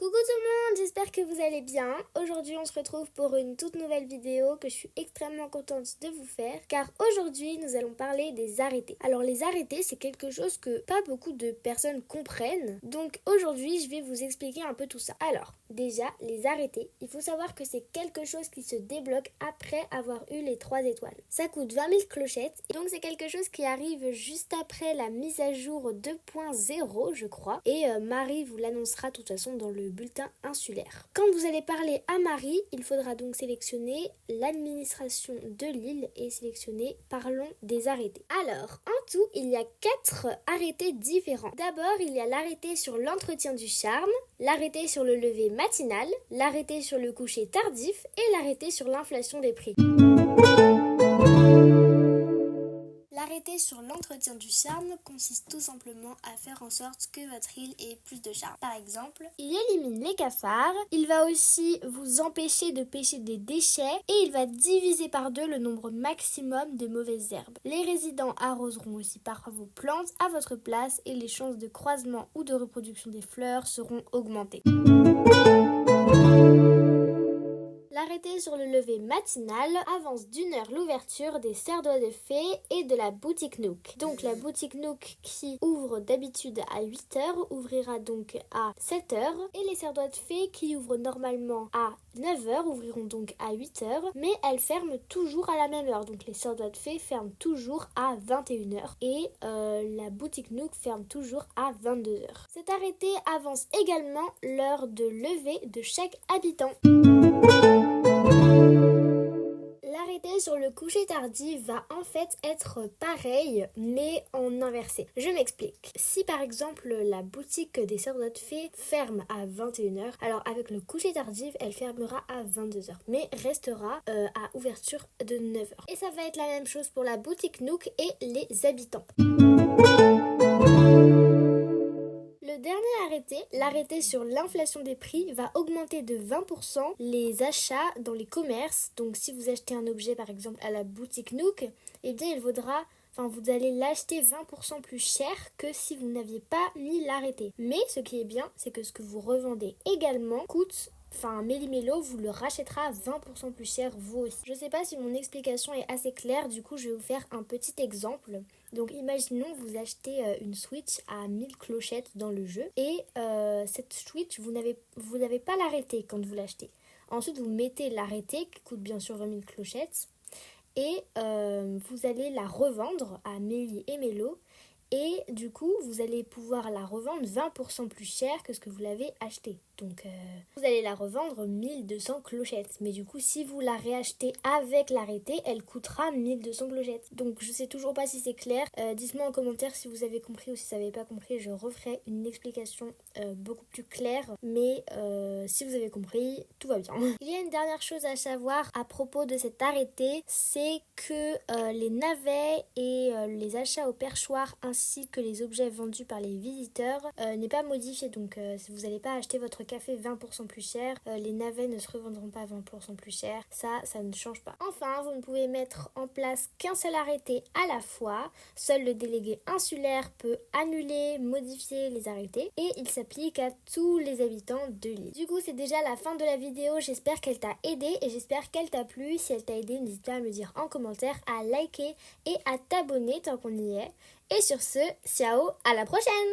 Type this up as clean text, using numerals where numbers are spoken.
Coucou tout le monde, j'espère que vous allez bien. Aujourd'hui on se retrouve pour une toute nouvelle vidéo que je suis extrêmement contente de vous faire car aujourd'hui nous allons parler des arrêtés. Alors les arrêtés c'est quelque chose que pas beaucoup de personnes comprennent, donc aujourd'hui je vais vous expliquer un peu tout ça. Alors déjà les arrêtés, il faut savoir que c'est quelque chose qui se débloque après avoir eu les 3 étoiles. Ça coûte 20 000 clochettes et donc c'est quelque chose qui arrive juste après la mise à jour 2.0 je crois et Marie vous l'annoncera de toute façon dans le bulletin insulaire. Quand vous allez parler à Marie, il faudra donc sélectionner l'administration de l'île et sélectionner Parlons des arrêtés. Alors, en tout, il y a 4 arrêtés différents. D'abord, il y a l'arrêté sur l'entretien du charme, l'arrêté sur le lever matinal, l'arrêté sur le coucher tardif et l'arrêté sur l'inflation des prix. L'arrêté sur l'entretien du charme consiste tout simplement à faire en sorte que votre île ait plus de charme. Par exemple, il élimine les cafards, il va aussi vous empêcher de pêcher des déchets et il va diviser par 2 le nombre maximum de mauvaises herbes. Les résidents arroseront aussi parfois vos plantes à votre place et les chances de croisement ou de reproduction des fleurs seront augmentées. L'arrêté sur le lever matinal avance d'1 heure l'ouverture des serre doigts de fée et de la boutique Nook. Donc la boutique Nook qui ouvre d'habitude à 8h ouvrira donc à 7h et les serre doigts de fée qui ouvrent normalement à 9h ouvriront donc à 8h mais elles ferment toujours à la même heure. Donc les serre doigts de fée ferment toujours à 21h et la boutique Nook ferme toujours à 22h. Cet arrêté avance également l'heure de lever de chaque habitant. L'arrêté sur le coucher tardif va en fait être pareil mais en inversé. Je m'explique. Si par exemple la boutique des sœurs de fée ferme à 21h, alors avec le coucher tardif elle fermera à 22h mais restera à ouverture de 9h. Et ça va être la même chose pour la boutique Nook et les habitants. Le dernier arrêté, l'arrêté sur l'inflation des prix, va augmenter de 20% les achats dans les commerces. Donc si vous achetez un objet par exemple à la boutique Nook, eh bien vous allez l'acheter 20% plus cher que si vous n'aviez pas mis l'arrêté. Mais ce qui est bien, c'est que ce que vous revendez également coûte... Méli-Mélo vous le rachètera 20% plus cher vous aussi. Je sais pas si mon explication est assez claire, du coup je vais vous faire un petit exemple. Donc imaginons vous achetez une Switch à 1000 clochettes dans le jeu et cette Switch vous n'avez pas l'arrêté quand vous l'achetez. Ensuite vous mettez l'arrêté qui coûte bien sûr 20 000 clochettes et vous allez la revendre à Méli et Mélo. Et du coup, vous allez pouvoir la revendre 20% plus cher que ce que vous l'avez acheté. Donc, vous allez la revendre 1200 clochettes. Mais du coup, si vous la réachetez avec l'arrêté, elle coûtera 1200 clochettes. Donc, je sais toujours pas si c'est clair. Dites-moi en commentaire si vous avez compris ou si vous n'avez pas compris. Je referai une explication beaucoup plus claire. Mais si vous avez compris, tout va bien. Il y a une dernière chose à savoir à propos de cet arrêté. C'est que les navets et les achats au perchoir ainsi que les objets vendus par les visiteurs n'est pas modifié. Donc si vous n'allez pas acheter votre café 20% plus cher, les navets ne se revendront pas 20% plus cher. Ça ne change pas. Enfin, vous ne pouvez mettre en place qu'un seul arrêté à la fois. Seul le délégué insulaire peut annuler, modifier les arrêtés et il s'applique à tous les habitants de l'île. Du coup, c'est déjà la fin de la vidéo. J'espère qu'elle t'a aidé et j'espère qu'elle t'a plu. Si elle t'a aidé, n'hésite pas à me dire en commentaire, à liker et à t'abonner tant qu'on y est. Et sur ce, ciao, à la prochaine!